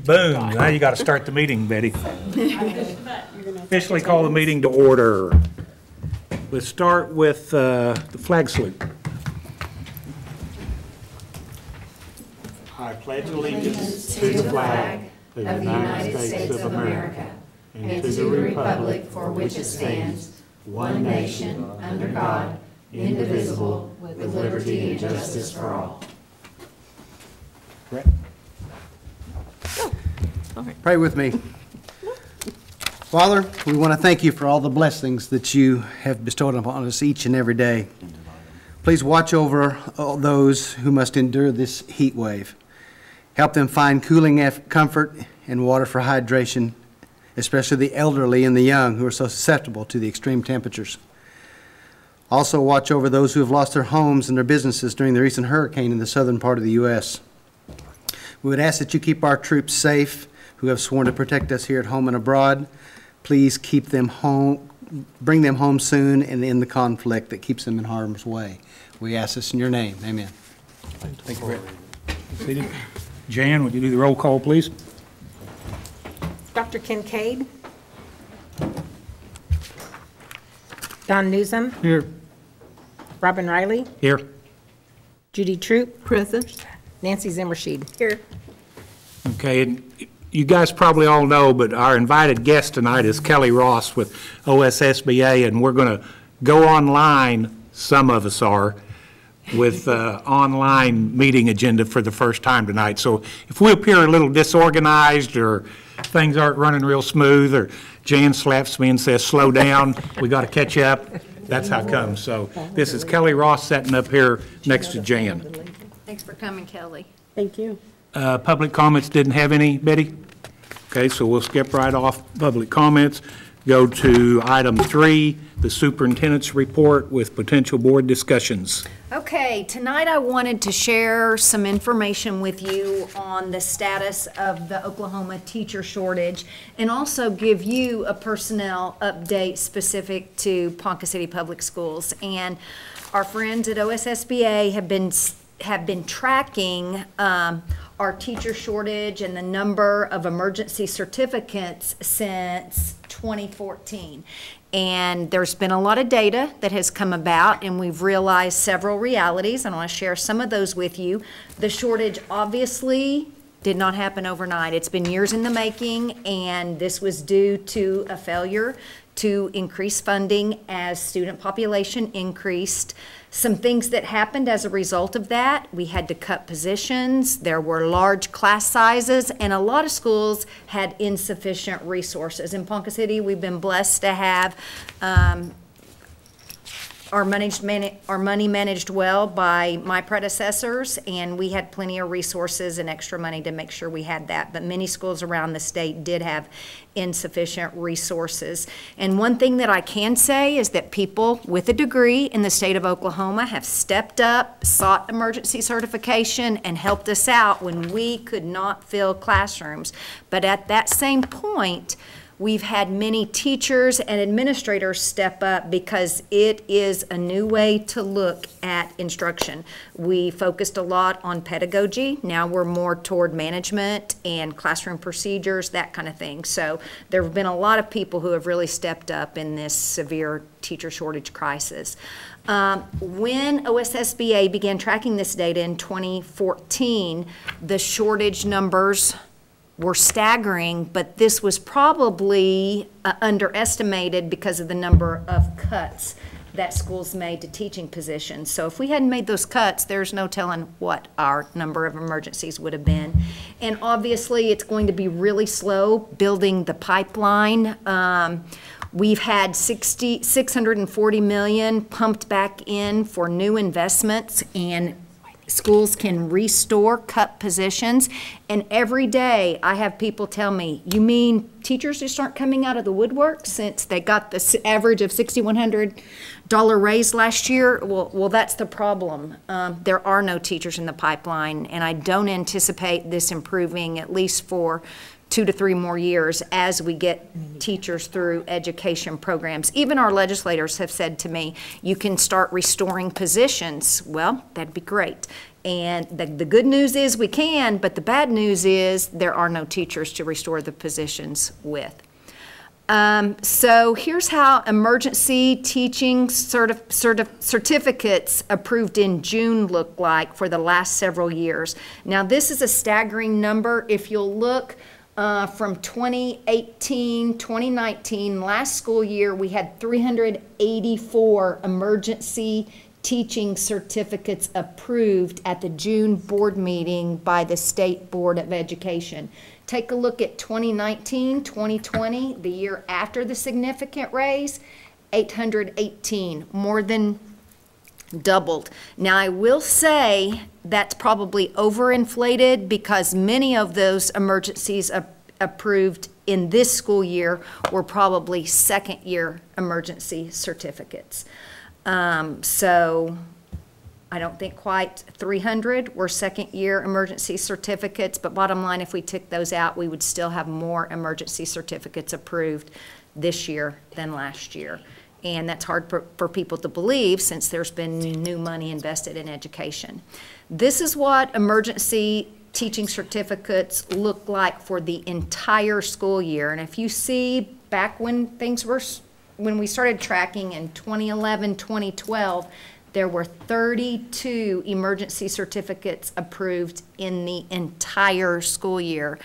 Boom. Now you got to start the meeting, Betty. Officially call the meeting to order. Let's start with the flag salute. I pledge allegiance to the flag of the United States of America and to the republic for which it stands, one nation, under God, indivisible, with liberty and justice for all. Brett? Pray with me. Father, we want to thank you for all the blessings that you have bestowed upon us each and every day. Please watch over all those who must endure this heat wave. Help them find cooling comfort and water for hydration, especially the elderly and the young who are so susceptible to the extreme temperatures. Also watch over those who have lost their homes and their businesses during the recent hurricane in the southern part of the U.S. We would ask that you keep our troops safe who have sworn to protect us here at home and abroad. Please keep them home, bring them home soon and end the conflict that keeps them in harm's way. We ask this in your name. Amen. Thank you, Brett. Jan, would you do the roll call, please? Dr. Kincaid. Don Newsom. Here. Robin Riley. Here. Judy Troop. Present. Nancy Zimmershed. Here. Okay, and you guys probably all know, but our invited guest tonight is Kelly Ross with OSSBA, and we're going to go online, some of us are, with online meeting agenda for the first time tonight. So if we appear a little disorganized or things aren't running real smooth or Jan slaps me and says, slow down, we got to catch up, that's how it comes. So this is Kelly Ross sitting up here next to Jan. Thanks for coming, Kelly. Thank you. Public comments didn't have any, Betty? Okay, so we'll skip right off public comments. Go to item 3, the superintendent's report with potential board discussions. Okay, tonight I wanted to share some information with you on the status of the Oklahoma teacher shortage and also give you a personnel update specific to Ponca City Public Schools. And our friends at OSSBA have been tracking our teacher shortage and the number of emergency certificates since 2014. And there's been a lot of data that has come about, and we've realized several realities, and I want to share some of those with you. The shortage obviously did not happen overnight. It's been years in the making, and this was due to a failure to increase funding as student population increased. Some things that happened as a result of that: we had to cut positions, there were large class sizes, and a lot of schools had insufficient resources. In Ponca City, we've been blessed to have our money managed well by my predecessors, and we had plenty of resources and extra money to make sure we had that. But many schools around the state did have insufficient resources. And one thing that I can say is that people with a degree in the state of Oklahoma have stepped up, sought emergency certification, and helped us out when we could not fill classrooms. But at that same point, we've had many teachers and administrators step up because it is a new way to look at instruction. We focused a lot on pedagogy. Now we're more toward management and classroom procedures, that kind of thing. So there have been a lot of people who have really stepped up in this severe teacher shortage crisis. When OSSBA began tracking this data in 2014, the shortage numbers were staggering, but this was probably underestimated because of the number of cuts that schools made to teaching positions. So if we hadn't made those cuts, there's no telling what our number of emergencies would have been. And obviously it's going to be really slow building the pipeline. We've had $640 million pumped back in for new investments, and schools can restore cut positions. And every day I have people tell me, you mean teachers just aren't coming out of the woodwork since they got the average of $6,100 raise last year? Well, that's the problem. There are no teachers in the pipeline, and I don't anticipate this improving at least for 2 to 3 more years as we get teachers through education programs. Even our legislators have said to me, you can start restoring positions. Well, that'd be great. And the good news is we can, but the bad news is there are no teachers to restore the positions with. So here's how emergency teaching certificates approved in June look like for the last several years. Now, this is a staggering number. If you'll look from 2018, 2019, last school year, we had 384 emergency teaching certificates approved at the June board meeting by the State Board of Education. Take a look at 2019, 2020, the year after the significant raise, 818, more than doubled. Now, I will say that's probably overinflated because many of those emergencies approved in this school year were probably second-year emergency certificates. So I don't think quite 300 were second-year emergency certificates, but bottom line, if we took those out, we would still have more emergency certificates approved this year than last year. And that's hard for people to believe since there's been new money invested in education. This is what emergency teaching certificates look like for the entire school year. And if you see back when when we started tracking in 2011, 2012, there were 32 emergency certificates approved in the entire school year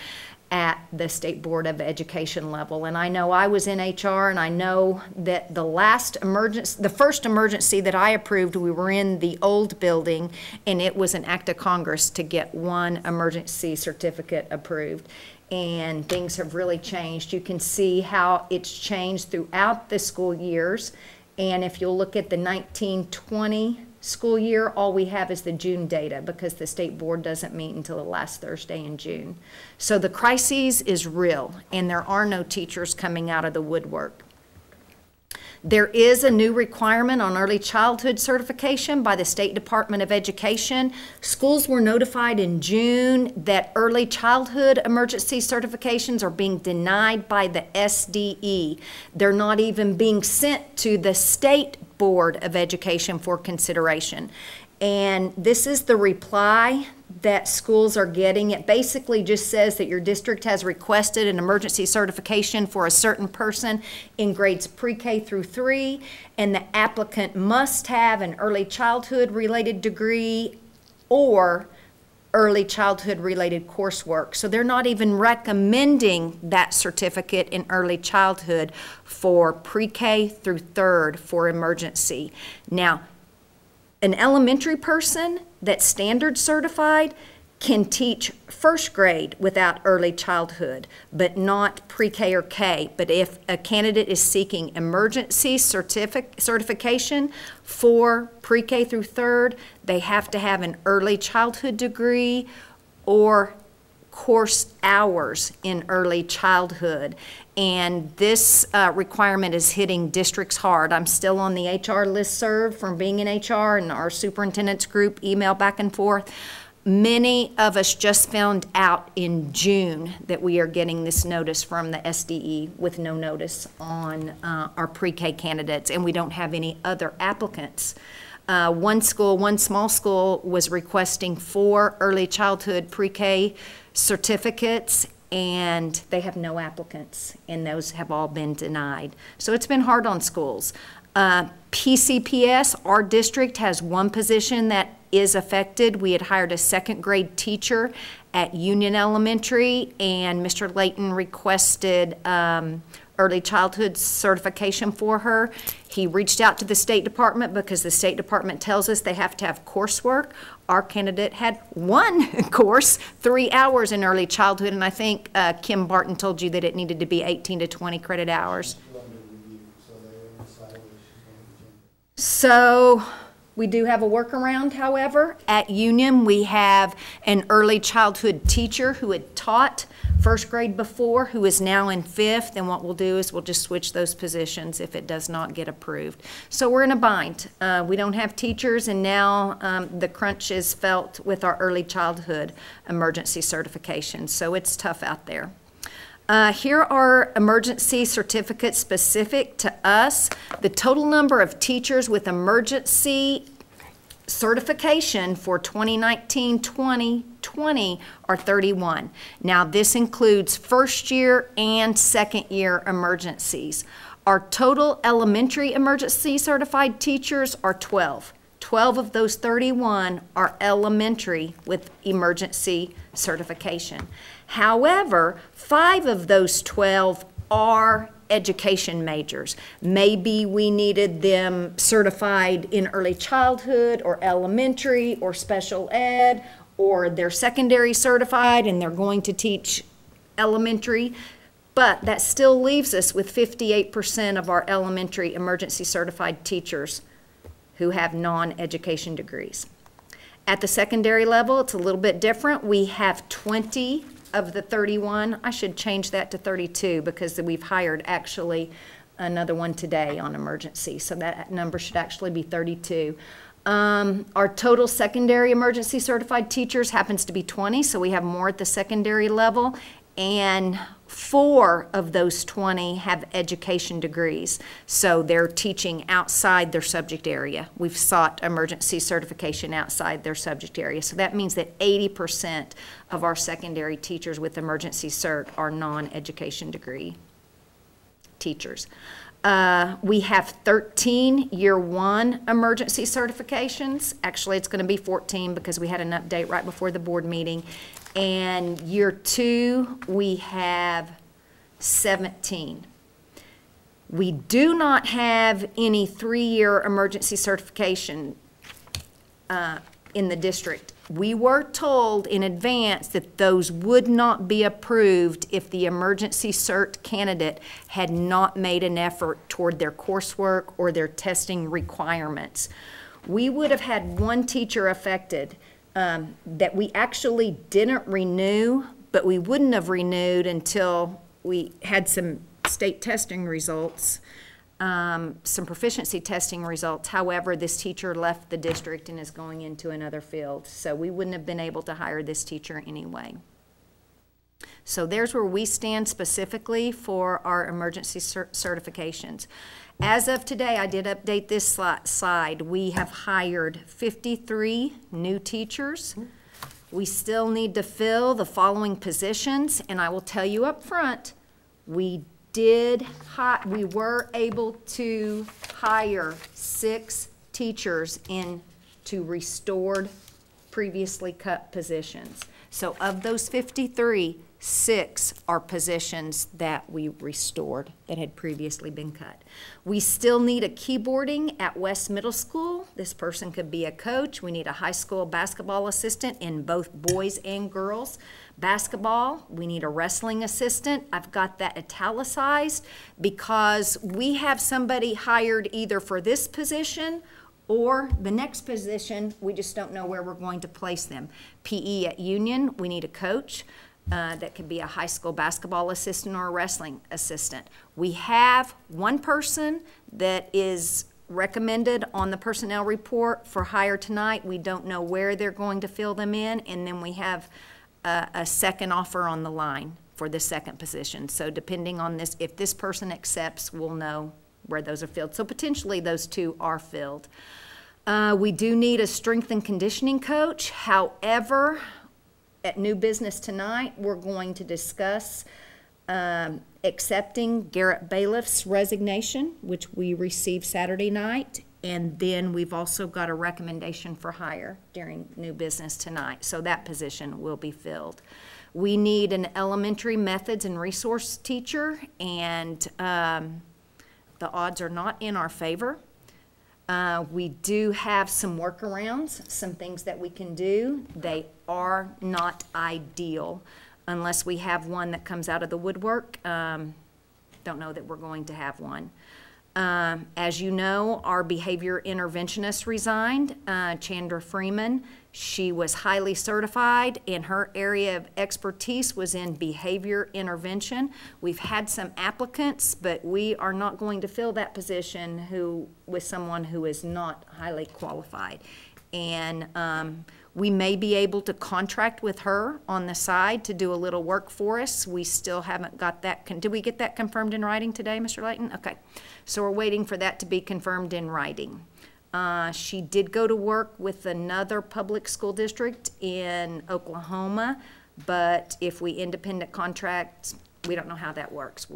at the State Board of Education level. And I know I was in HR, and I know that the first emergency that I approved, we were in the old building, and it was an act of Congress to get one emergency certificate approved. And things have really changed. You can see how it's changed throughout the school years. And if you'll look at the 1920 school year, all we have is the June data because the state board doesn't meet until the last Thursday in June. So the crisis is real, and there are no teachers coming out of the woodwork. There is a new requirement on early childhood certification by the State Department of Education. Schools were notified in June that early childhood emergency certifications are being denied by the SDE. They're not even being sent to the State Board of Education for consideration. And this is the reply that schools are getting. It basically just says that your district has requested an emergency certification for a certain person in grades pre-K through 3, and the applicant must have an early childhood related degree or early childhood related coursework. So they're not even recommending that certificate in early childhood for pre-K through 3rd for emergency. Now, an elementary person that's standard certified can teach first grade without early childhood, but not pre-K or K. But if a candidate is seeking emergency certification for pre-K through 3rd, they have to have an early childhood degree or course hours in early childhood. And this requirement is hitting districts hard. I'm still on the HR listserv from being in HR and our superintendent's group email back and forth. Many of us just found out in June that we are getting this notice from the SDE with no notice on our pre-K candidates, and we don't have any other applicants. One small school was requesting 4 early childhood pre-K certificates, and they have no applicants, and those have all been denied. So it's been hard on schools. PCPS, our district has one position that is affected. We had hired a 2nd grade teacher at Union Elementary, and Mr. Layton requested early childhood certification for her. He reached out to the State Department because the State Department tells us they have to have coursework. Our candidate had 1 course, 3 hours in early childhood, and I think Kim Barton told you that it needed to be 18 to 20 credit hours. So we do have a workaround, however. At Union, we have an early childhood teacher who had taught 1st grade before, who is now in 5th, and what we'll do is we'll just switch those positions if it does not get approved. So we're in a bind. We don't have teachers, and now the crunch is felt with our early childhood emergency certification. So it's tough out there. Here are emergency certificates specific to us. The total number of teachers with emergency certification for 2019-2020 are 31. Now, this includes first year and second year emergencies. Our total elementary emergency certified teachers are 12. 12 of those 31 are elementary with emergency certification. However, 5 of those 12 are education majors. Maybe we needed them certified in early childhood or elementary or special ed, or they're secondary certified and they're going to teach elementary. But that still leaves us with 58% of our elementary emergency certified teachers who have non-education degrees. At the secondary level, it's a little bit different. We have 20 of the 31. I should change that to 32 because we've hired actually another one today on emergency. So that number should actually be 32. Our total secondary emergency certified teachers happens to be 20, so we have more at the secondary level. And 4 of those 20 have education degrees, so they're teaching outside their subject area. We've sought emergency certification outside their subject area, so that means that 80% of our secondary teachers with emergency cert are non-education degree teachers. We have 13 year 1 emergency certifications. Actually, it's going to be 14 because we had an update right before the board meeting. And year 2, we have 17. We do not have any 3-year emergency certification in the district. We were told in advance that those would not be approved if the emergency cert candidate had not made an effort toward their coursework or their testing requirements. We would have had 1 teacher affected that we actually didn't renew, but we wouldn't have renewed until we had some state testing results, some proficiency testing results. However, this teacher left the district and is going into another field, so we wouldn't have been able to hire this teacher anyway. So there's where we stand specifically for our emergency certifications. As of today, I did update this slide. We have hired 53 new teachers. We still need to fill the following positions, and I will tell you up front, we were able to hire 6 teachers into restored, previously cut positions. So of those 53, 6 are positions that we restored that had previously been cut. We still need a keyboarding at West Middle School. This person could be a coach. We need a high school basketball assistant in both boys and girls basketball. We need a wrestling assistant. I've got that italicized because we have somebody hired either for this position or the next position. We just don't know where we're going to place them. PE at Union, we need a coach. That could be a high school basketball assistant or a wrestling assistant. We have 1 person that is recommended on the personnel report for hire tonight. We don't know where they're going to fill them in, and then we have a second offer on the line for the second position. So depending on this, if this person accepts, we'll know where those are filled. So potentially those 2 are filled. We do need a strength and conditioning coach. However, at new business tonight, we're going to discuss accepting Garrett Bailiff's resignation, which we received Saturday night, and then we've also got a recommendation for hire during new business tonight, so that position will be filled. We need an elementary methods and resource teacher, and the odds are not in our favor. We do have some workarounds, some things that we can do. They are not ideal unless we have one that comes out of the woodwork. Don't know that we're going to have one. As you know, our behavior interventionist resigned, Chandra Freeman. She was highly certified, and her area of expertise was in behavior intervention. We've had some applicants, but we are not going to fill that position with someone who is not highly qualified. And we may be able to contract with her on the side to do a little work for us. We still haven't got that. Did we get that confirmed in writing today, Mr. Layton? Okay. So we're waiting for that to be confirmed in writing. She did go to work with another public school district in Oklahoma, but if we independent contract, we don't know how that works.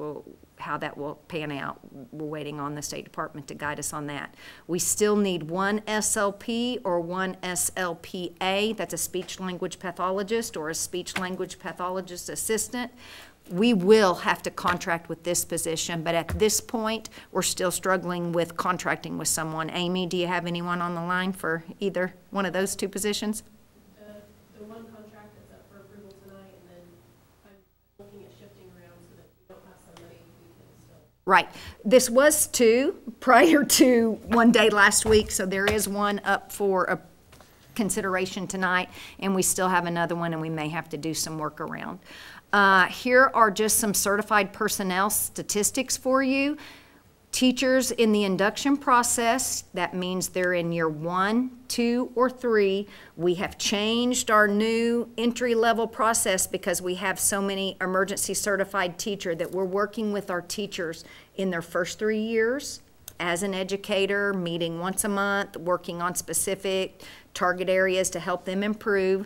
How that will pan out. We're waiting on the State Department to guide us on that. We still need one SLP or one SLPA, that's a speech language pathologist or a speech language pathologist assistant. We will have to contract with this position, but at this point, we're still struggling with contracting with someone. Amy, do you have anyone on the line for either one of those two positions? The one contract that's up for approval tonight, and then I'm looking at shifting around so that we don't have somebody who can still. Right. This was two prior to one day last week, so there is one up for a consideration tonight, and we still have another one, and we may have to do some work around. Here are just some certified personnel statistics for you. Teachers in the induction process, that means they're in year 1, 2, or 3. We have changed our new entry-level process because we have so many emergency certified teachers that we're working with our teachers in their first 3 years as an educator, meeting once a month, working on specific target areas to help them improve.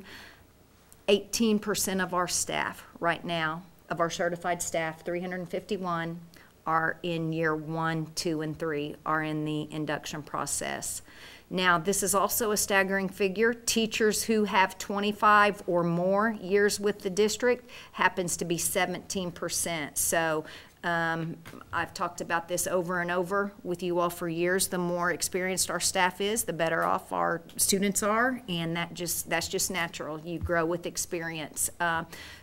18% of our staff right now, of our certified staff, 351, are in year 1, 2, and 3, are in the induction process. Now, this is also a staggering figure. Teachers who have 25 or more years with the district happens to be 17%. So I've talked about this over and over with you all for years. The more experienced our staff is, the better off our students are, and that's just natural. You grow with experience.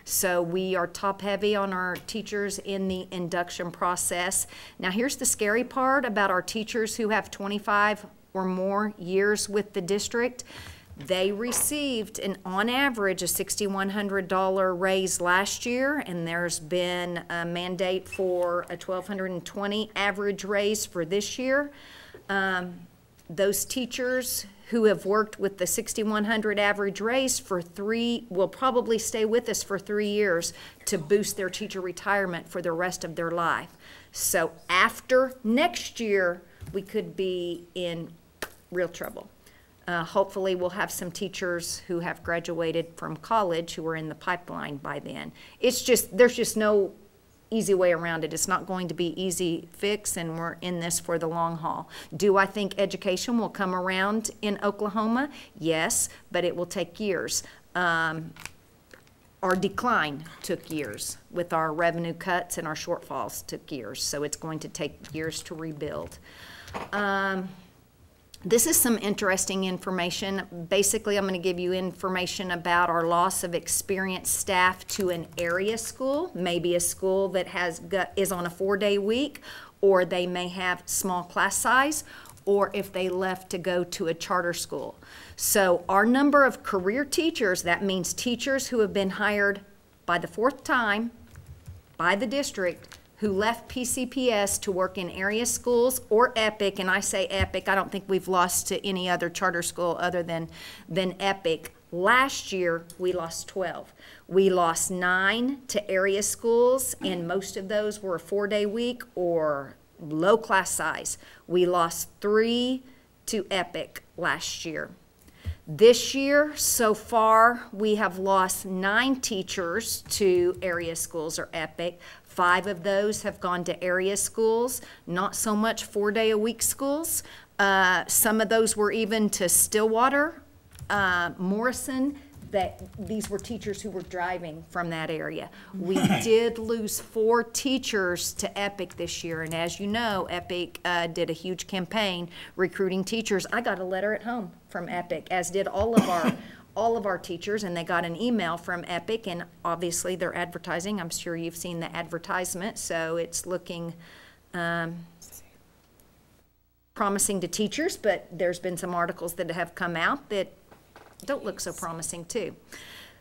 So we are top heavy on our teachers in the induction process. Now here's the scary part about our teachers who have 25 or more years with the district. They received, on average, a $6,100 raise last year, and there's been a mandate for a $1,220 average raise for this year. Those teachers who have worked with the $6,100 average raise for 3 will probably stay with us for 3 years to boost their teacher retirement for the rest of their life. So after next year, we could be in real trouble. Hopefully we'll have some teachers who have graduated from college who are in the pipeline by then. There's just no easy way around it. It's not going to be easy fix, and we're in this for the long haul. Do I think education will come around in Oklahoma? Yes, but it will take years. Our decline took years with our revenue cuts, and our shortfalls took years, so it's going to take years to rebuild. This is some interesting information. Basically, I'm going to give you information about our loss of experienced staff to an area school, maybe a school that is on a 4-day week, or they may have small class size, or if they left to go to a charter school. So our number of career teachers, that means teachers who have been hired by the 4th time by the district, who left PCPS to work in area schools or EPIC, and I say EPIC, I don't think we've lost to any other charter school other than EPIC. Last year, we lost 12. We lost 9 to area schools, and most of those were a 4-day week or low class size. We lost 3 to EPIC last year. This year, so far, we have lost 9 teachers to area schools or EPIC. 5 of those have gone to area schools, not so much 4-day-a-week schools. Some of those were even to Stillwater, Morrison. These were teachers who were driving from that area. We did lose 4 teachers to EPIC this year, and as you know, EPIC did a huge campaign recruiting teachers. I got a letter at home from EPIC, as did all of our teachers, and they got an email from EPIC, and obviously they're advertising. I'm sure you've seen the advertisement, so it's looking promising to teachers, but there's been some articles that have come out that don't look so promising too.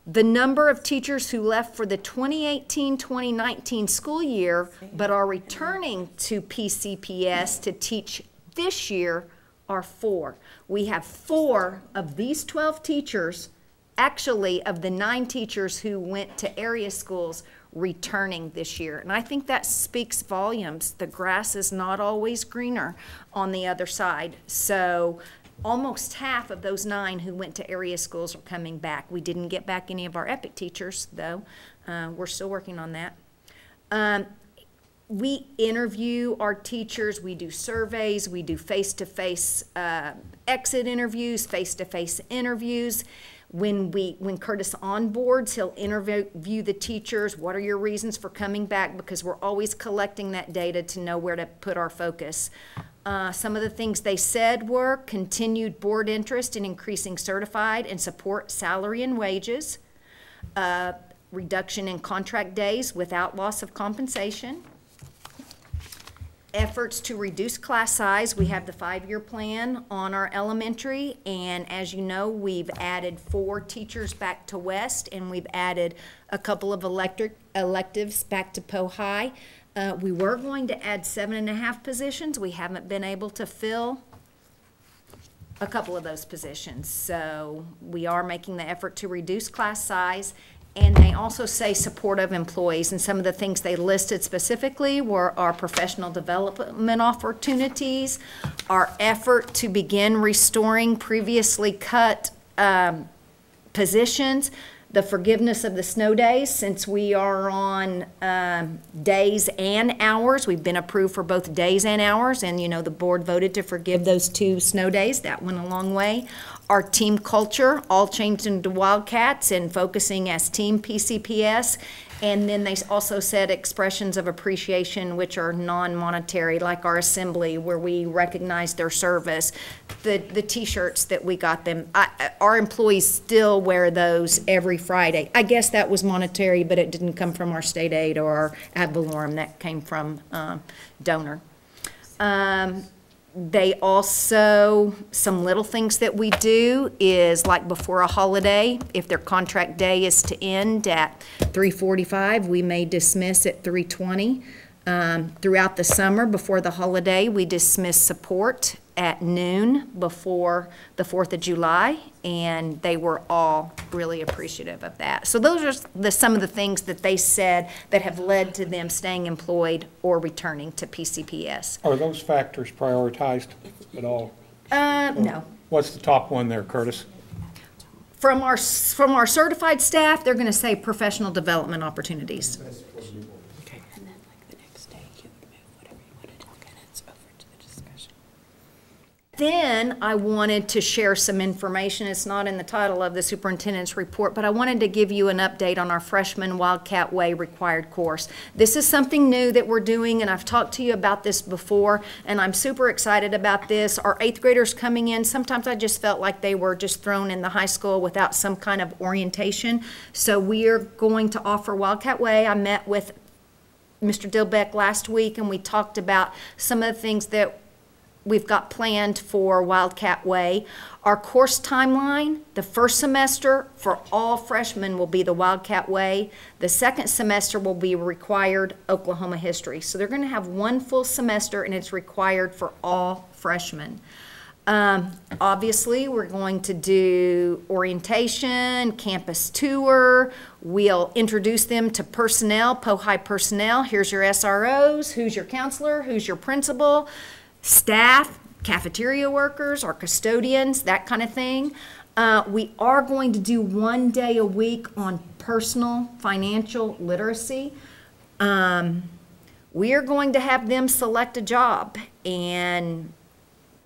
The number of teachers who left for the 2018-2019 school year but are returning to PCPS to teach this year are 4. We have 4 of these 12 teachers, actually of the 9 teachers who went to area schools, returning this year. And I think that speaks volumes. The grass is not always greener on the other side. So almost half of those 9 who went to area schools are coming back. We didn't get back any of our EPIC teachers, though. We're still working on that. We interview our teachers, we do surveys, we do face-to-face exit interviews, face-to-face interviews. When Curtis onboards, he'll interview the teachers. What are your reasons for coming back? Because we're always collecting that data to know where to put our focus. Some of the things they said were continued board interest in increasing certified and support salary and wages, reduction in contract days without loss of compensation, efforts to reduce class size. We have the 5-year plan on our elementary, and as you know, we've added 4 teachers back to West, and we've added a couple of electives back to Po High. We were going to add 7.5 positions. We haven't been able to fill a couple of those positions. So we are making the effort to reduce class size. And they also say supportive employees, and some of the things they listed specifically were our professional development opportunities, our effort to begin restoring previously cut positions, the forgiveness of the snow days, since we are on days and hours. We've been approved for both days and hours, and you know the board voted to forgive those 2 snow days. That went a long way. Our team culture, all changed into Wildcats and focusing as Team PCPS. And then they also said expressions of appreciation, which are non-monetary, like our assembly, where we recognize their service, the T-shirts that we got them. Our employees still wear those every Friday. I guess that was monetary, but it didn't come from our state aid or our ad valorem. That came from donor. They also, some little things that we do is like before a holiday, if their contract day is to end at 3:45, we may dismiss at 3:20. Throughout the summer, before the holiday, we dismiss support at noon before the 4th of July, and they were all really appreciative of that. So those are some of the things that they said that have led to them staying employed or returning to PCPS. Are those factors prioritized at all? No. What's the top one there, Curtis? From our certified staff, they're going to say professional development opportunities. Okay. And then like the next day, you would move whatever you want to talk, and it's over to the discussion. Then I wanted to share some information. It's not in the title of the superintendent's report, but I wanted to give you an update on our freshman Wildcat Way required course. This is something new that we're doing, and I've talked to you about this before, and I'm super excited about this. Our 8th graders coming in, sometimes I just felt like they were just thrown in the high school without some kind of orientation. So we are going to offer Wildcat Way. I met with Mr. Dilbeck last week, and we talked about some of the things that we've got planned for Wildcat Way. Our course timeline, the first semester for all freshmen will be the Wildcat Way. The second semester will be required Oklahoma history. So they're going to have 1 full semester, and it's required for all freshmen. Obviously, we're going to do orientation, campus tour. We'll introduce them to personnel, Po High personnel. Here's your SROs, who's your counselor, who's your principal, staff, cafeteria workers, or custodians, that kind of thing. We are going to do 1 day a week on personal financial literacy. We are going to have them select a job and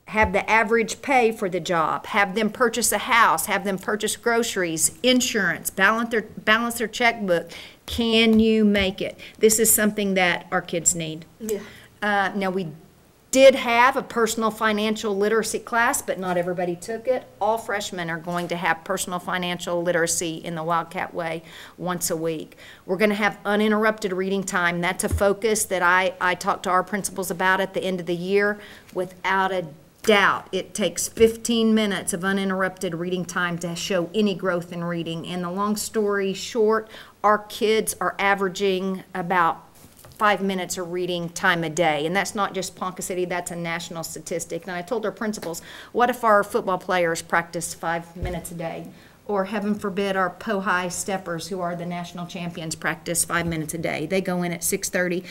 have the average pay for the job, have them purchase a house, have them purchase groceries, insurance, balance their checkbook. Can you make it? This is something that our kids need. Yeah. Now, we did have a personal financial literacy class, but not everybody took it. All freshmen are going to have personal financial literacy in the Wildcat Way once a week. We're going to have uninterrupted reading time. That's a focus that I talked to our principals about at the end of the year. Without a doubt, it takes 15 minutes of uninterrupted reading time to show any growth in reading. And the long story short, our kids are averaging about 5 minutes of reading time a day. And that's not just Ponca City, that's a national statistic. And I told our principals, what if our football players practice 5 minutes a day? or heaven forbid, our Po-High steppers, who are the national champions, practice 5 minutes a day. They go in at 6:30.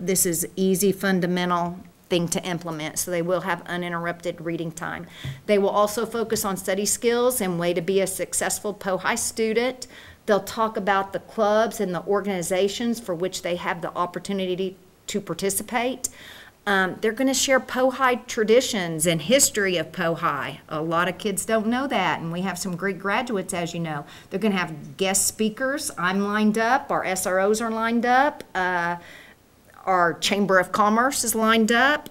This is easy, fundamental thing to implement, so they will have uninterrupted reading time. They will also focus on study skills and way to be a successful Po-High student. They'll talk about the clubs and the organizations for which they have the opportunity to participate. They're going to share Po-High traditions and history of Po-High. A lot of kids don't know that, and we have some great graduates, as you know. They're going to have guest speakers. I'm lined up. Our SROs are lined up. Our Chamber of Commerce is lined up.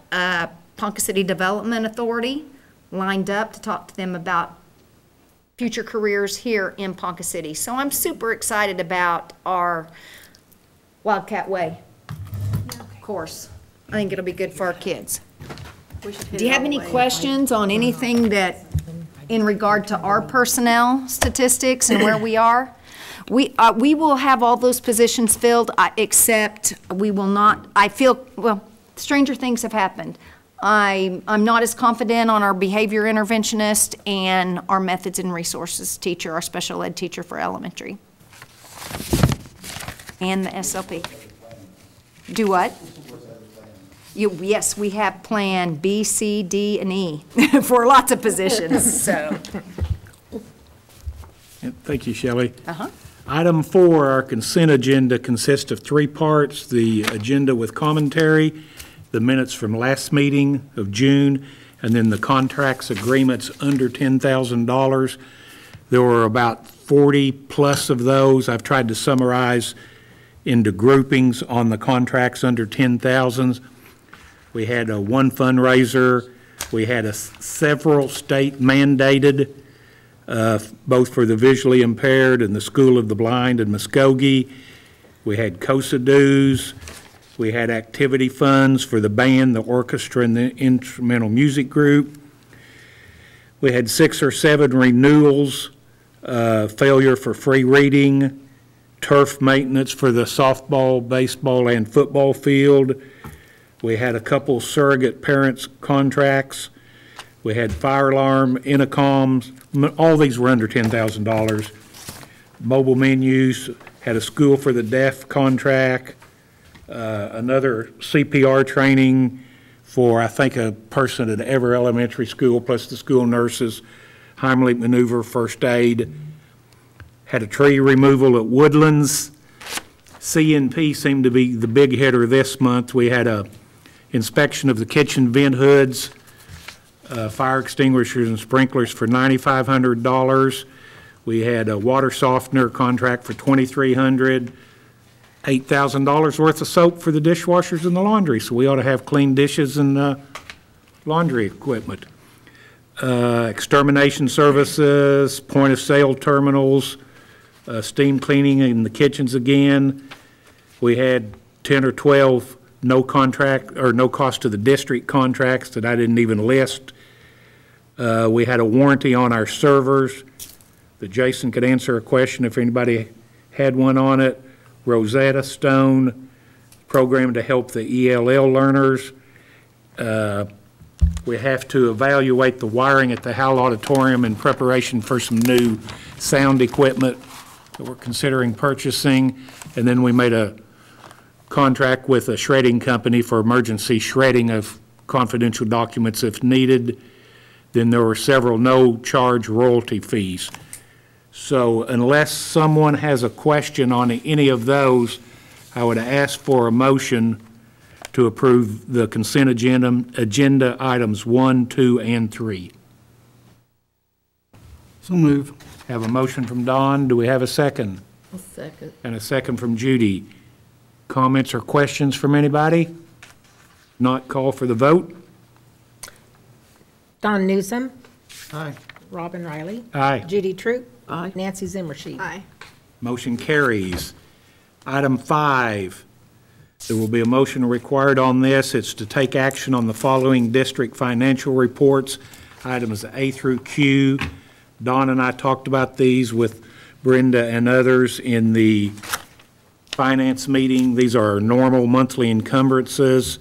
Ponca City Development Authority lined up to talk to them about future careers here in Ponca City. So I'm super excited about our Wildcat Way course. I think it'll be good for our kids. Do you have any questions on anything that, in regard to our personnel statistics and where we are? We will have all those positions filled, except we will not, I feel, well, stranger things have happened. I'm not as confident on our behavior interventionist and our methods and resources teacher, our special ed teacher for elementary. And the SLP. Do what? Yes, we have Plan B, C, D, and E for lots of positions, so. Thank you, Shelley. Item 4, our consent agenda consists of 3 parts: the agenda with commentary, the minutes from last meeting of June, and then the contracts agreements under $10,000. There were about 40 plus of those. I've tried to summarize into groupings on the contracts under 10,000. We had one fundraiser. We had several state mandated, both for the visually impaired and the School of the Blind in Muskogee. We had COSA dues. We had activity funds for the band, the orchestra, and the instrumental music group. We had 6 or 7 renewals, failure for free reading, turf maintenance for the softball, baseball, and football field. We had a couple surrogate parents contracts. We had fire alarm, intercoms. All these were under $10,000. Mobile menus, had a school for the deaf contract, another CPR training for, I think, a person at every elementary school, plus the school nurses, Heimlich maneuver, first aid. Had a tree removal at Woodlands. CNP seemed to be the big hitter this month. We had a inspection of the kitchen vent hoods, fire extinguishers and sprinklers for $9,500. We had a water softener contract for $2,300, $8,000 worth of soap for the dishwashers and the laundry, so we ought to have clean dishes and laundry equipment. Extermination services, point of sale terminals, steam cleaning in the kitchens again. We had 10 or 12 no contract or no cost to the district contracts that I didn't even list. We had a warranty on our servers that Jason could answer a question if anybody had one on it. Rosetta Stone program to help the ELL learners. We have to evaluate the wiring at the Howell Auditorium in preparation for some new sound equipment that we're considering purchasing. And then we made a contract with a shredding company for emergency shredding of confidential documents if needed. Then there were several no-charge royalty fees. So unless someone has a question on any of those, I would ask for a motion to approve the consent agenda items 1, 2, and 3. So move. Have a motion from Don. Do we have a second? A second. And a second from Judy. Comments or questions from anybody? Not call for the vote? Don Newsom. Aye. Robin Riley. Aye. Judy Troop. Aye. Nancy Zimmershed. Aye. Motion carries. Item 5, there will be a motion required on this. It's to take action on the following district financial reports, items A through Q. Don and I talked about these with Brenda and others in the finance meeting. These are normal monthly encumbrances.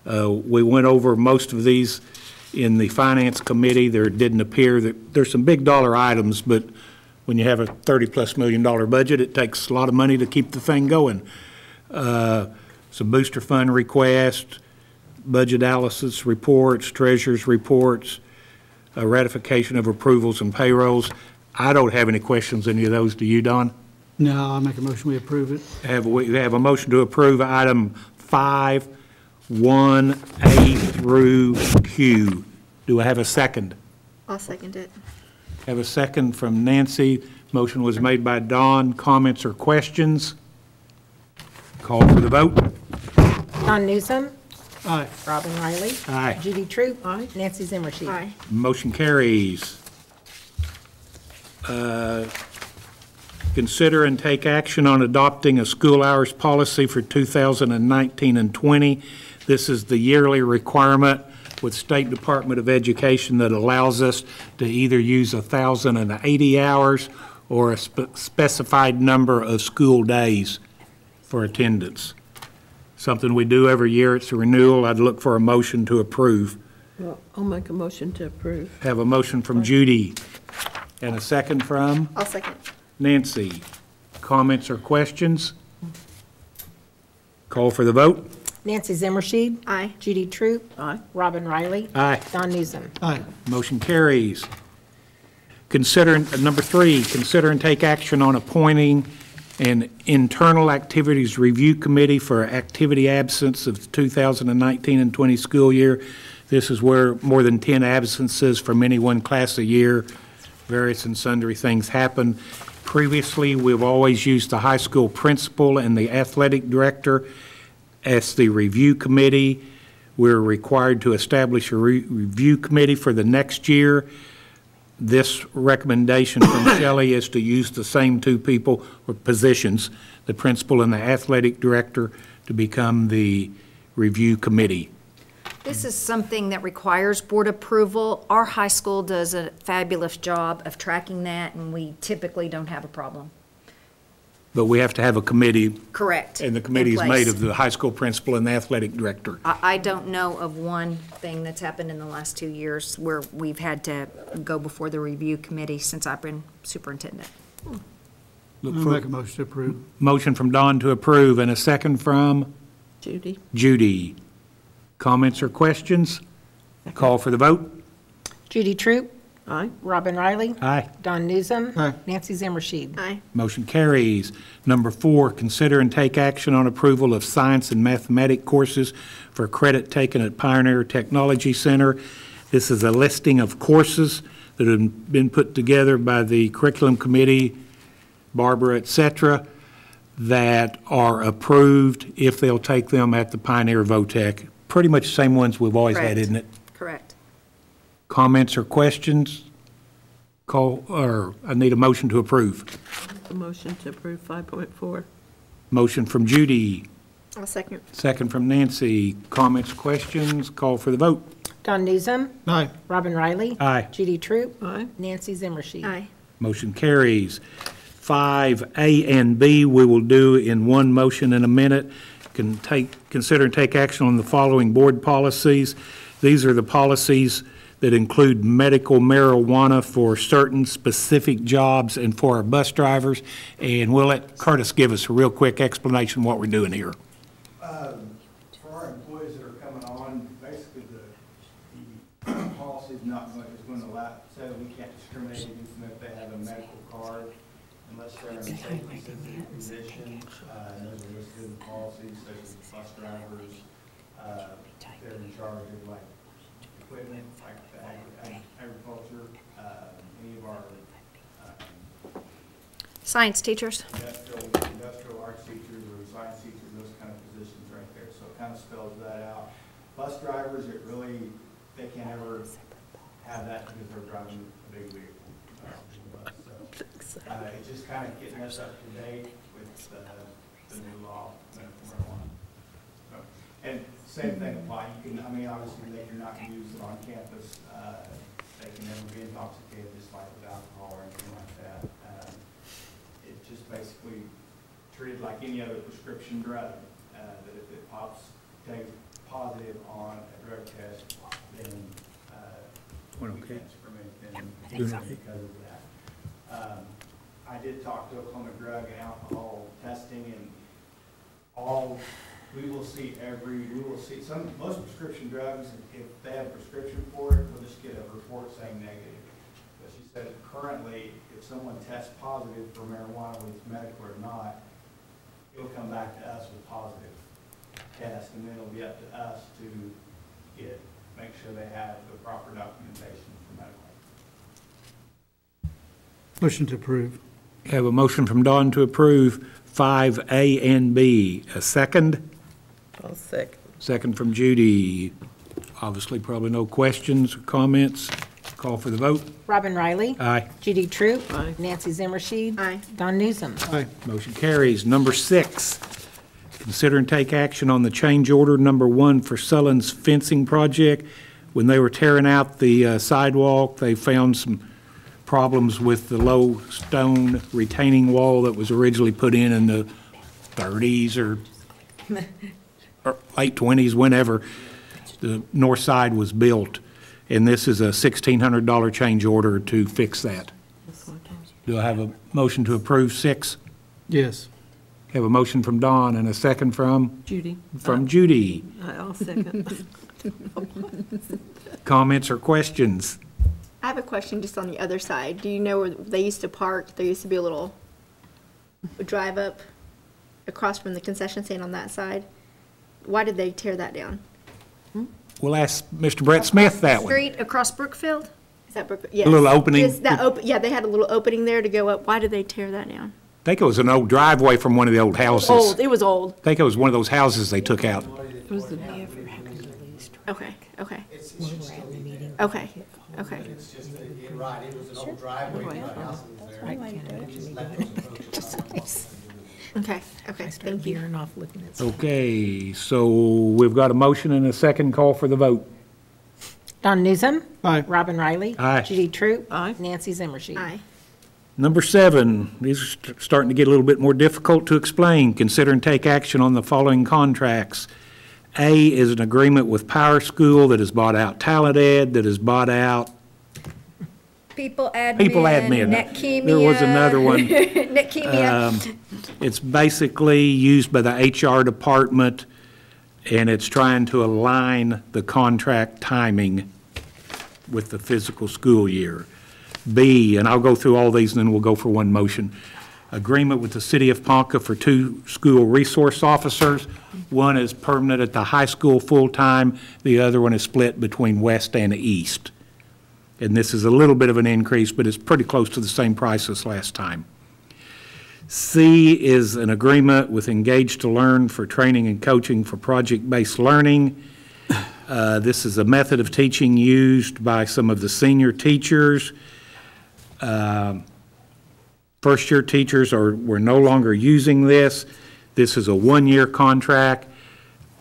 We went over most of these in the finance committee. There didn't appear that there's some big dollar items, but when you have a $30+ million budget, it takes a lot of money to keep the thing going. Some booster fund requests, budget analysis reports, treasurer's reports, ratification of approvals and payrolls. I don't have any questions, any of those. Do you, Don? No, I'll make a motion, we approve it. We have a motion to approve item 5, 1A through Q. Do I have a second? I'll second it. Have a second from Nancy. Motion was made by Dawn. Comments or questions? Call for the vote. Don Newsom. Aye. Robin Riley. Aye. Judy True. Nancy Zimmershed. Aye. Motion carries. Consider and take action on adopting a school hours policy for 2019 and 20. This is the yearly requirement with State Department of Education that allows us to either use 1,080 hours or a specified number of school days for attendance. Something we do every year. It's a renewal. I'd look for a motion to approve. Well, I'll make a motion to approve. Have a motion from Judy and a second from I'll second. Nancy. Comments or questions? Call for the vote. Nancy Zimmershed. Aye. Judy True. Aye. Robin Riley. Aye. Don Newsom. Aye. Motion carries. Number 3, consider and take action on appointing an internal activities review committee for activity absence of 2019 and 20 school year. This is where more than 10 absences from any one class a year, various and sundry things happen. Previously, we've always used the high school principal and the athletic director as the review committee. We're required to establish a review committee for the next year. This recommendation from Shelley is to use the same 2 people or positions, the principal and the athletic director, to become the review committee. This is something that requires board approval. Our high school does a fabulous job of tracking that, and we typically don't have a problem. But we have to have a committee, Correct. and the committee is in made place. of the high school principal and the athletic director. I don't know of one thing that's happened in the last 2 years where we've had to go before the review committee since I've been superintendent. Look I'll for make a motion to approve. motion from Don to approve and a second from Judy? Judy. Comments or questions? Call for the vote. Judy True. Aye. Robin Riley. Aye. Don Newsom. Aye. Nancy Zimmershed. Aye. Motion carries. Number 4, consider and take action on approval of science and mathematics courses for credit taken at Pioneer Technology Center. This is a listing of courses that have been put together by the curriculum committee, Barbara, et cetera, that are approved if they'll take them at the Pioneer VOTEC. Pretty much the same ones we've always had, Correct. isn't it? Correct. Comments or questions? I need a motion to approve. A motion to approve 5.4. Motion from Judy, I'll second. second from Nancy. Comments, questions? Call for the vote. Don Newsom. Aye. Robin Riley. Aye. Judy True. Aye. Nancy Zimmershed. Aye. Motion carries. 5A and B we will do in one motion in a minute. Consider and take action on the following board policies. These are the policies that include medical marijuana for certain specific jobs and for our bus drivers. And we'll let Curtis give us a real quick explanation of what we're doing here. For our employees that are coming on, basically the policy is not much, is going to allow, say that we can't discriminate against them if they have a medical card unless they're in a safety-sensitive position. Those are listed in the policies, such as bus drivers, they're in charge of like equipment, like the agriculture, any of our Science teachers? industrial arts teachers or science teachers, those kind of positions right there. So it kind of spells that out. Bus drivers, it really, they can't ever have that because they're driving a big vehicle. So, it's just kind of getting us up to date with the new law, medical marijuana. So, and same thing applies. You can, I mean, obviously they cannot use it on campus. They can never be intoxicated, just like with alcohol or anything like that. It's just basically treated like any other prescription drug, that if it takes positive on a drug test, then we Okay. can't discriminate them because of that. I did talk to Oklahoma Drug and Alcohol Testing, and we will see most prescription drugs, if they have a prescription for it, we'll just get a report saying negative. But she said currently, if someone tests positive for marijuana, whether it's medical or not, it'll come back to us with positive test, and then it'll be up to us to make sure they have the proper documentation for medical. Motion to approve. Have a motion from Don to approve 5A and B. A second? I'll second. Second from Judy. Obviously, probably no questions or comments. Call for the vote. Robin Riley. Aye. Judy True. Aye. Nancy Zimmershed. Aye. Don Newsom. Aye. Motion carries. Number 6, consider and take action on the change order number 1 for Sullen's fencing project. When they were tearing out the sidewalk, they found some problems with the low stone retaining wall that was originally put in the 30s or late 20s, whenever the north side was built. And this is a $1,600 change order to fix that. Do I have a motion to approve 6? Yes. Have a motion from Don and a second from Judy. Judy. I'll second. Comments or questions? I have a question just on the other side. Do you know where they used to park? There used to be a little drive up across from the concession stand on that side. Why did they tear that down? We'll ask Mr. Brett Smith that one. Street across Brookfield? Is that Brook? Yes. A little opening. Is that yeah, they had a little opening there to go up. Why did they tear that down? I think it was an old driveway from one of the old houses. Old. It was old. I think it was one of those houses they took out. It was the day after having the lease. Okay. Okay. Okay. Okay. It's just, right, it was an old driveway to a house that was there. And just left those folks. Okay. Okay. Thank you. Veering off looking at. Okay, so we've got a motion and a second. Call for the vote. Don Newsom. Aye. Robin Riley. Aye. Judy True. Aye. Nancy Zimmershed. Aye. Number 7, these are starting to get a little bit more difficult to explain. Consider and take action on the following contracts. A is an agreement with Power School that has bought out Talent Ed, that has bought out People admin. People Admin. Netchemia. There was another one. Netchemia. It's basically used by the HR department, and it's trying to align the contract timing with the physical school year. B, and I'll go through all these and then we'll go for one motion. Agreement with the City of Ponca for 2 school resource officers. One is permanent at the high school full-time. The other one is split between west and east. And this is a little bit of an increase, but it's pretty close to the same price as last time. C is an agreement with Engage to Learn for training and coaching for project-based learning. This is a method of teaching used by some of the senior teachers. First-year teachers we're no longer using this. This is a 1-year contract.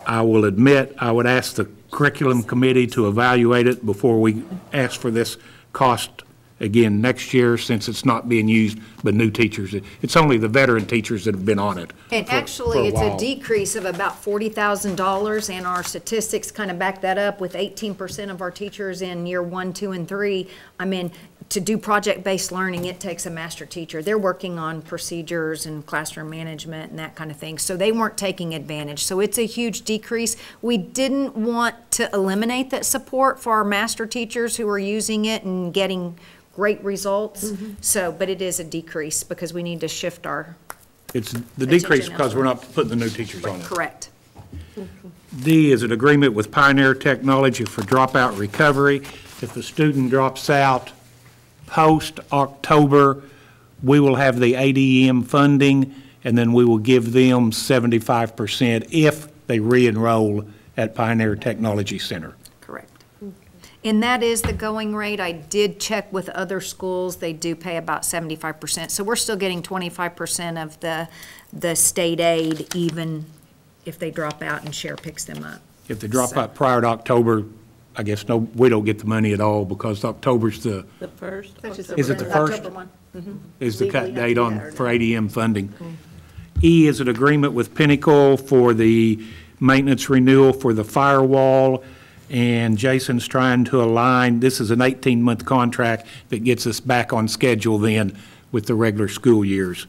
I will admit, I would ask the curriculum committee to evaluate it before we ask for this cost again next year, since it's not being used by new teachers. It's only the veteran teachers that have been on it. And for a actually, it's a while. decrease of about $40,000, and our statistics kind of back that up with 18% of our teachers in year 1, 2, and 3. I mean, to do project-based learning, it takes a master teacher. They're working on procedures and classroom management and that kind of thing, so they weren't taking advantage. So it's a huge decrease. We didn't want to eliminate that support for our master teachers who are using it and getting great results. So, but it is a decrease because we need to shift our, It's the decrease because we're not putting the new teachers on it. correct. D is an agreement with Pioneer Technology for dropout recovery. If the student drops out post-October, we will have the ADM funding, and then we will give them 75% if they re-enroll at Pioneer Technology Center. Correct. And that is the going rate. I did check with other schools. They do pay about 75%. So we're still getting 25% of the state aid, even if they drop out and Share picks them up. If they drop out prior to October, I guess we don't get the money at all, because October's The first. Is it the first? October 1. is the Legally cut have to date do on, that or for ADM funding. E is an agreement with Pinnacle for the maintenance renewal for the firewall, and Jason's trying to align, this is an 18-month contract that gets us back on schedule then with the regular school years.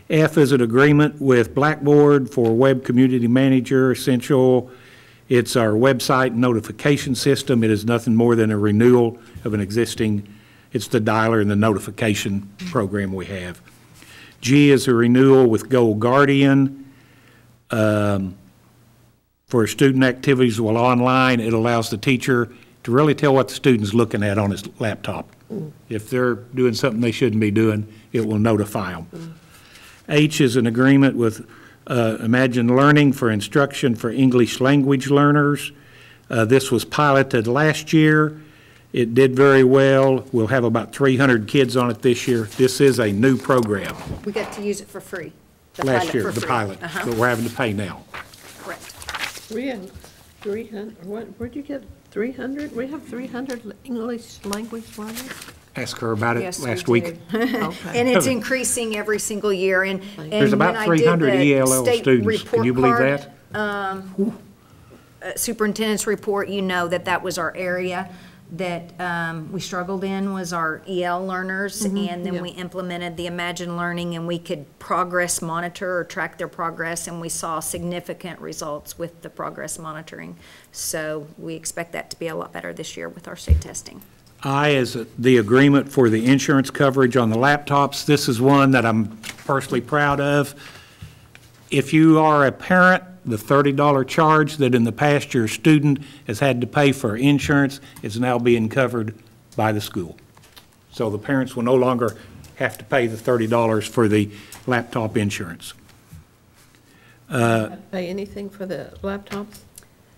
F is an agreement with Blackboard for Web Community Manager Essential. It's our website notification system. It is nothing more than a renewal of an existing, it's the dialer and the notification program we have. G is a renewal with Gold Guardian for student activities while online. It allows the teacher to really tell what the student's looking at on his laptop. If they're doing something they shouldn't be doing, it will notify them. H is an agreement with Imagine Learning for instruction for English language learners. This was piloted last year. It did very well. We'll have about 300 kids on it this year. This is a new program. We got to use it for free. The Last pilot year, for the free. pilot, but we're having to pay now. Correct. We have 300, where'd you get 300? We have 300 English language learners? Asked her about it Yes, we last week. do. Okay. And it's increasing every single year, and There's about when I did 300 the ELL state students. Can you believe report that? card, superintendent's report, you know that was our area that we struggled in, was our EL learners, and then we implemented the Imagine Learning, and we could progress monitor or track their progress, and we saw significant results with the progress monitoring. So we expect that to be a lot better this year with our state testing. I is the agreement for the insurance coverage on the laptops. This is one that I'm personally proud of. If you are a parent, the $30 charge that in the past your student has had to pay for insurance is now being covered by the school. So the parents will no longer have to pay the $30 for the laptop insurance. Pay anything for the laptops?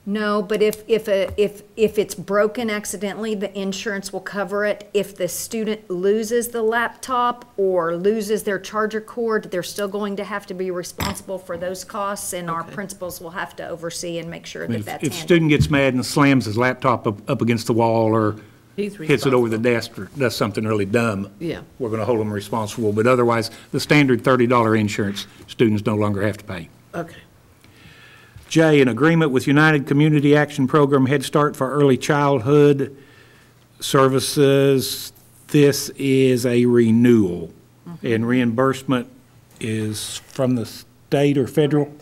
No, but if it's broken accidentally, the insurance will cover it. If the student loses the laptop or loses their charger cord, they're still going to have to be responsible for those costs, and our principals will have to oversee and make sure that that's If the handled. student gets mad and slams his laptop up against the wall or He's hits it over the responsible. desk or does something really dumb, Yeah. we're going to hold them responsible. But otherwise, the standard $30 insurance, students no longer have to pay. Okay. J, an agreement with United Community Action Program Head Start for Early Childhood Services. This is a renewal, and reimbursement is from the state or federal?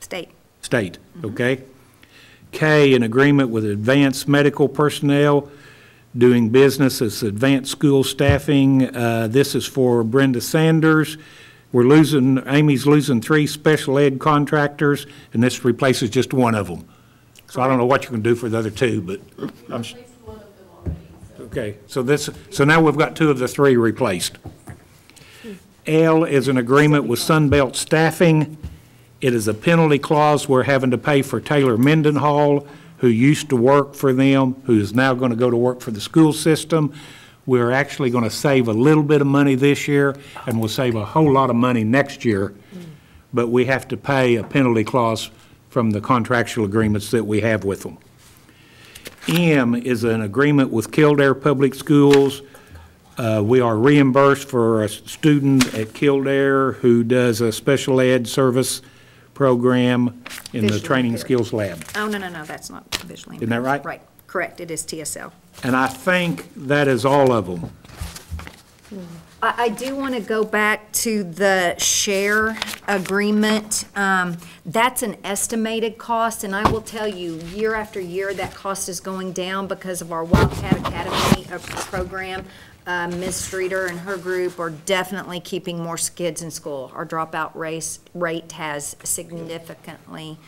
State. State, okay. K, an agreement with Advanced Medical Personnel doing business as advanced school staffing. This is for Brenda Sanders. Amy's losing 3 special ed contractors, and this replaces just one of them. So I don't know what you can do for the other 2, but I'm, Placed one of them already, so. okay. So now we've got 2 of the 3 replaced. L is an agreement with Sunbelt Staffing. It is a penalty clause we're having to pay for Taylor Mendenhall, who used to work for them, who is now going to go to work for the school system. We're actually going to save a little bit of money this year, and we'll save a whole lot of money next year, but we have to pay a penalty clause from the contractual agreements that we have with them. M is an agreement with Kildare Public Schools. We are reimbursed for a student at Kildare who does a special ed service program in the Visually Training impaired. Skills Lab. Oh, no, that's not visually Isn't that impaired. right? Right, correct, it is TSL. And I think that is all of them. I do want to go back to the share agreement. That's an estimated cost, and I will tell you, year after year, that cost is going down because of our Wildcat Academy program. Ms. Streeter and her group are definitely keeping more kids in school. Our dropout rate has significantly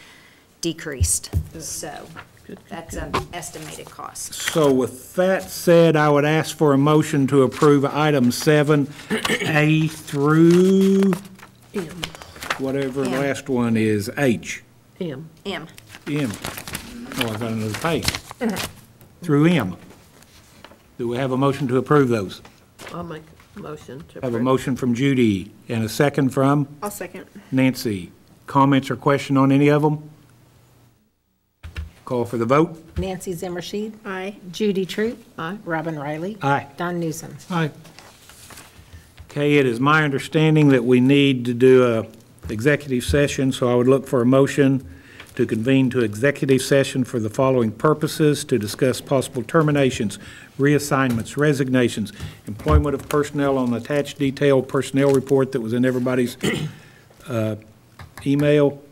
decreased, so that's an estimated cost. So with that said, I would ask for a motion to approve item 7A through whatever M. last one is, H. M. M. M. Oh, I got another page. Through M. Do we have a motion to approve those? I'll make a motion to I have a approve. motion from Judy and a second from I'll second. Nancy. Comments or question on any of them? Call for the vote. Nancy Zimmershed, Aye. Judy Troop, Aye. Robin Riley. Aye. Don Newsom. Aye. Okay, it is my understanding that we need to do a executive session, so I would look for a motion to convene to executive session for the following purposes: to discuss possible terminations, reassignments, resignations, employment of personnel on the attached detailed personnel report that was in everybody's email,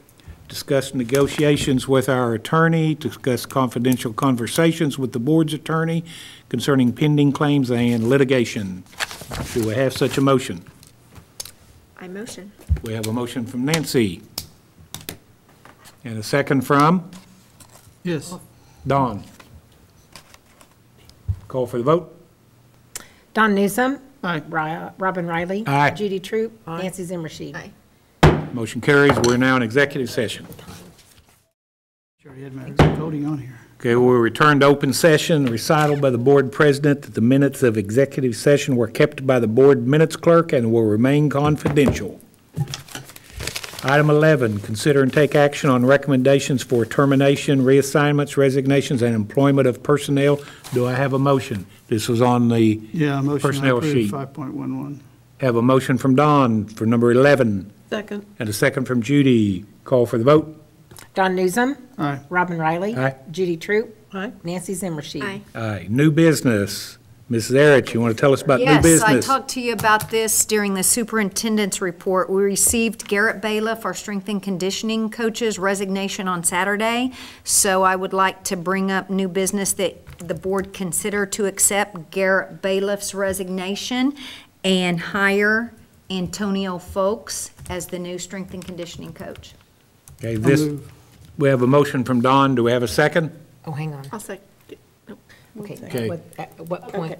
discuss negotiations with our attorney, discuss confidential conversations with the board's attorney concerning pending claims and litigation. Do we have such a motion? I motion. We have a motion from Nancy. And a second from Yes. Dawn. Call for the vote. Don Newsom. Aye. Robin Riley. Aye. Judy Troop. Nancy Zimmershed. Aye. Motion carries. We're now in executive session. Sure, he had my voting on here. Okay, we'll return to open session. Recital by the board president that the minutes of executive session were kept by the board minutes clerk and will remain confidential. Item 11, consider and take action on recommendations for termination, reassignments, resignations, and employment of personnel. Do I have a motion? This was on the Yeah, motion to personnel approve sheet. 5.11. Have a motion from Don for number 11, Second. and a second from Judy. Call for the vote. Don Newsom. Aye. Robin Riley. Aye. Judy Troop. Aye. Nancy Zimmershed. Aye. Aye. New business. Mrs. Erich, you want to tell us about new Yes, business? I talked to you about this during the superintendent's report. We received Garrett Bailiff, our strength and conditioning coach's resignation on Saturday. So I would like to bring up new business that the board consider to accept Garrett Bailiff's resignation and hire Antonio Folks as the new strength and conditioning coach. Okay, this, move. we have a motion from Don. Do we have a second? Oh, hang on. I'll second. Okay. Okay. At what point?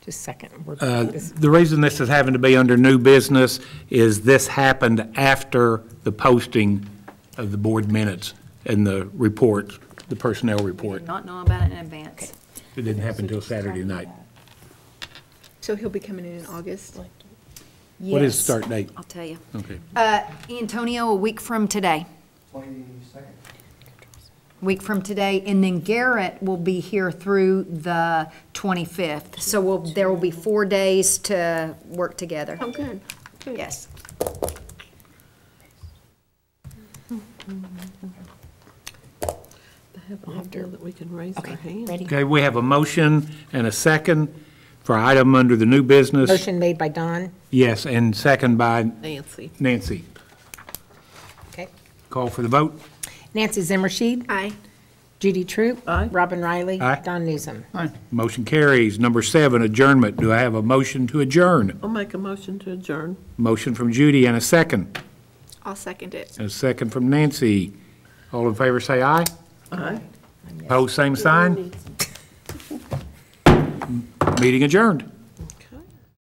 Just a second. The reason this is having to be under new business is this happened after the posting of the board minutes and the report, the personnel report. Did not know about it in advance. It didn't happen until Saturday night. So he'll be coming in August. What is the Yes. start date? I'll tell you. Okay. Antonio, a week from today. 22nd. Week from today, and then Garrett will be here through the 25th. So there will be 4 days to work together. Oh, good. Good. Yes. I have an idea that we can raise our hand. Ready? Okay, we have a motion and a second for item under the new business. Motion made by Don. Yes, and second by Nancy. Nancy. Okay. Call for the vote. Nancy Zimmershed. Aye. Judy Troop. Aye. Robin Riley. Aye. Don Newsom. Aye. Motion carries. Number 7, adjournment. Do I have a motion to adjourn? I'll make a motion to adjourn. Motion from Judy and a second. I'll second it. And a second from Nancy. All in favor say aye. Aye. Opposed, same sign. Meeting adjourned.